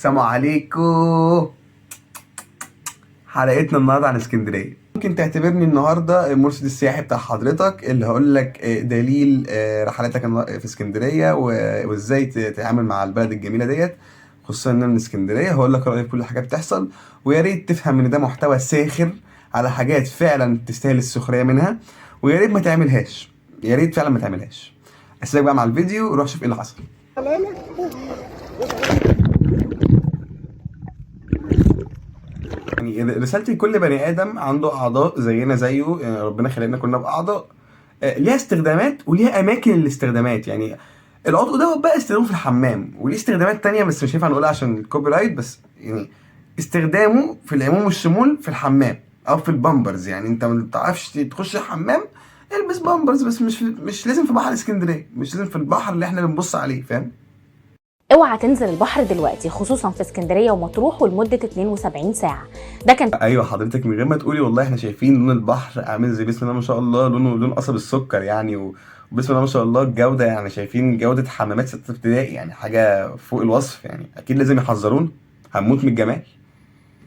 السلام عليكم. حلقتنا النهارده عن اسكندريه. ممكن تعتبرني النهارده المرشد السياحي بتاع حضرتك اللي هقول لك دليل رحلاتك في اسكندريه وازاي تتعامل مع البلد الجميله ديت، خصوصا ان انا من اسكندريه. هقول لك رايي في كل حاجه بتحصل، ويا ريت تفهم ان ده محتوى ساخر على حاجات فعلا تستاهل السخريه منها، ويا ريت ما تعملهاش، يا ريت فعلا ما تعملهاش. اسيبك بقى مع الفيديو وروح شوف ايه اللي حصل. يعني رسالتي لكل بني ادم عنده اعضاء زينا زيه، يعني ربنا خلقنا كلنا باعضاء ليها استخدامات وليها اماكن للاستخدامات. يعني العضو دوت بقى استخدامه في الحمام، وليه استخدامات تانية بس مش هينفع نقولها عشان الكوبي رايت، بس يعني استخدامه في العموم والشمول في الحمام او في البامبرز. يعني انت ما بتعرفش تخش الحمام، البس بامبرز، بس مش لازم في بحر اسكندريه، مش لازم في البحر اللي احنا بنبص عليه، فاهم؟ اوعى تنزل البحر دلوقتي، خصوصا في اسكندريه ومطروح، ولمده 72 ساعه. ده كان ايوه حضرتك، من غير ما تقولي والله احنا شايفين لون البحر عامل زي بسم الله ما شاء الله، لونه لون قصب السكر يعني، وبسم الله ما شاء الله الجوده، يعني شايفين جوده حمامات ستة ابتدائي، يعني حاجه فوق الوصف. يعني اكيد لازم يحذرونا، هنموت من الجمال.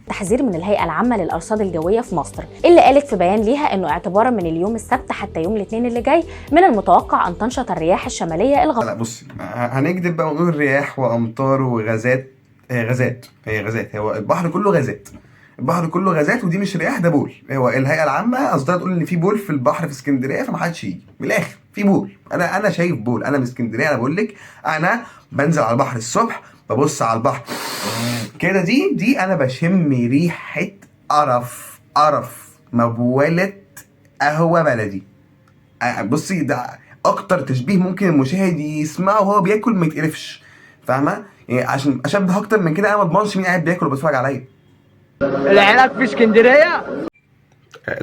تحذير من الهيئه العامه للارصاد الجويه في مصر، اللي قالت في بيان ليها انه اعتبارا من اليوم السبت حتى يوم الاثنين اللي جاي من المتوقع ان تنشط الرياح الشماليه لا بصي، هنكذب بقى ونقول رياح وامطار وغازات. هي غازات، هي غازات، هو البحر كله غازات، البحر كله غازات، ودي مش رياح، ده بول. هو الهيئه العامه قصدها تقول ان في بول في البحر في اسكندريه، فما حدش يجي. من الاخر في بول، انا شايف بول، انا من اسكندريه، انا بقول لك انا بنزل على البحر الصبح، ببص على البحر كده، دي انا بشم ريحه قرف مبوله قهوه بلدي. بصي، ده اكتر تشبيه ممكن المشاهد يسمعه وهو بياكل ما يتقرفش، فاهمه؟ يعني عشان اشبه اكتر من كده انا ما اضمنش مين قاعد بياكل وبيتفرج عليا. العراق في اسكندريه.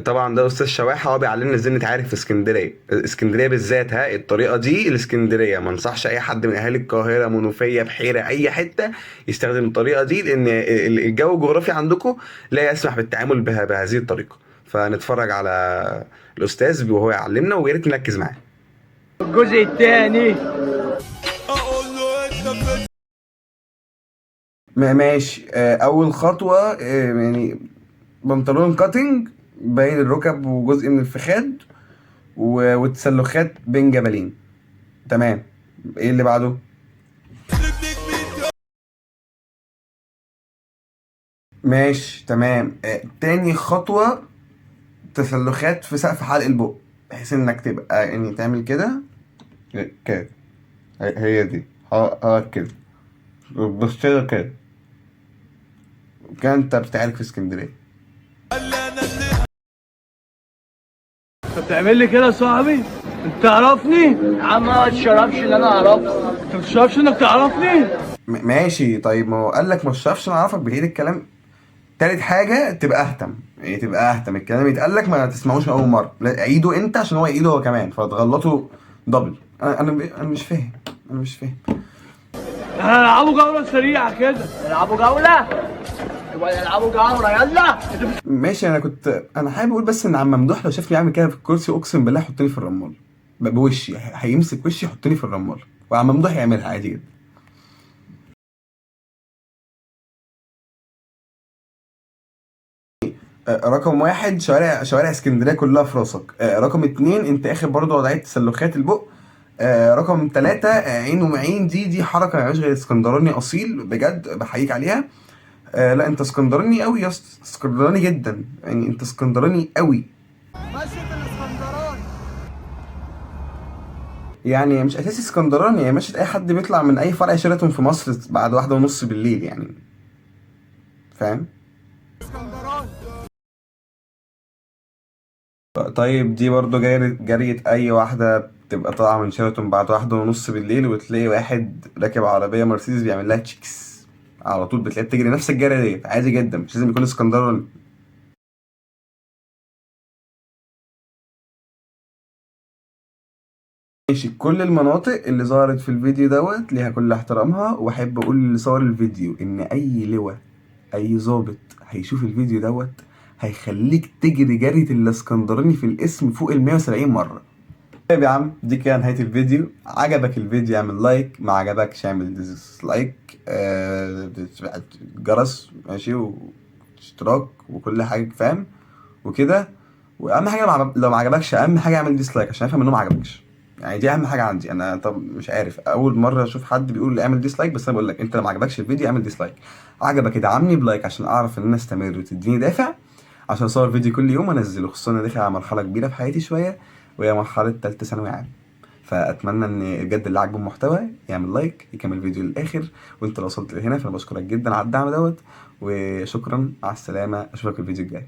طبعا ده استاذ شواحه، هو بيعلمنا ازاي نتعارك في اسكندريه. اسكندريه بالذات، الطريقه دي الاسكندريه، ما انصحش اي حد من اهالي القاهره، منوفيه، بحيره، اي حته يستخدم الطريقه دي، لان الجو الجغرافي عندكم لا يسمح بالتعامل بهذه الطريقه. فنتفرج على الاستاذ وهو يعلمنا، ويا ريت نركز معاه. الجزء الثاني. ماشي. اول خطوه يعني بنطلون كاتنج باين الركب وجزء من الفخاد، والتسلخات بين جبلين. تمام. ايه اللي بعده؟ ماشي تمام. تاني خطوه تسلخات في سقف حلق البق، بحيث انك تبقى يعني تعمل كده كده. هي دي، كده، بص كده كده. كده انت بتتعارك في اسكندريه. انت بتعمل لي كده يا صاحبي؟ انت تعرفني؟ يا عم ما تشربش اللي انا اعرفه. انت ما تشربش انك تعرفني؟ ماشي طيب، ما هو قال لك ما تشربش انا اعرفك بهيد الكلام. تالت حاجة تبقى اهتم، يعني تبقى اهتم الكلام يتقال لك ما تسمعوش من اول مرة، لا عيده انت عشان هو يعيده هو كمان فتغلطه دبل. انا مش فاهم، انا مش فاهم. احنا نلعبوا جوله سريعه كده. نلعبوا جوله؟ يبقى نلعبوا جوله يلا. ماشي. انا حابب اقول بس ان عم ممدوح لو شافني عامل كده في الكرسي اقسم بالله يحطني في الرمال بوشي، هيمسك وشي يحطني في الرمال، وعم ممدوح يعملها عادي جدا. رقم واحد، شوارع اسكندريه كلها في راسك. رقم اتنين، انت اخر برضه وضعيه تسلخات البق. رقم تلاتة، عين ومعين، دي حركه ما غير اسكندراني اصيل بجد، بحييك عليها. لا انت اسكندراني قوي يا اسطى، اسكندراني جدا، يعني انت اسكندراني قوي. يعني مش اساسي اسكندراني، هي مشيت اي حد بيطلع من اي فرع شيراتون في مصر بعد 1:30 بالليل يعني، فاهم؟ طيب دي برضو جريت اي واحدة بتبقى طالعة من شيراتون بعد 1:30 بالليل، وتلاقي واحد راكب عربية مرسيدس بيعمل لها تشيكس على طول، بتلاقيها بتجري نفس الجري ديت عادي جدا، مش لازم يكون اسكندراني. ماشي. كل المناطق اللي ظهرت في الفيديو دوت ليها كل احترامها، واحب اقول اللي صور الفيديو ان اي لواء، اي ظابط هيشوف الفيديو دوت هيخليك تجري جرية الاسكندراني في الاسم فوق ال 170 مرة. طيب يا عم، دي كده نهاية الفيديو. عجبك الفيديو اعمل لايك، ما عجبكش اعمل ديسلايك. جرس ماشي واشتراك وكل حاجة فاهم وكده. واهم حاجة لو ما عجبكش، اهم حاجة اعمل ديسلايك عشان افهم انه ما عجبكش. يعني دي اهم حاجة عندي انا. طب مش عارف، اول مرة اشوف حد بيقول لي اعمل ديسلايك، بس انا بقول لك انت لو ما عجبكش الفيديو اعمل ديسلايك. عجبك ادعمني بلايك عشان اعرف ان انا استمر وتديني دافع عشان اصور فيديو كل يوم وانزله، خصوصا انا داخل على مرحله كبيره في حياتي شويه، وهي مرحله تالتة ثانوي عام. فاتمنى ان بجد اللي عاجبه المحتوى يعمل لايك، يكمل الفيديو للاخر. وانت لو وصلت لهنا فانا بشكرك جدا على الدعم دوت. وشكرا، مع السلامه، اشوفك في الفيديو الجاي.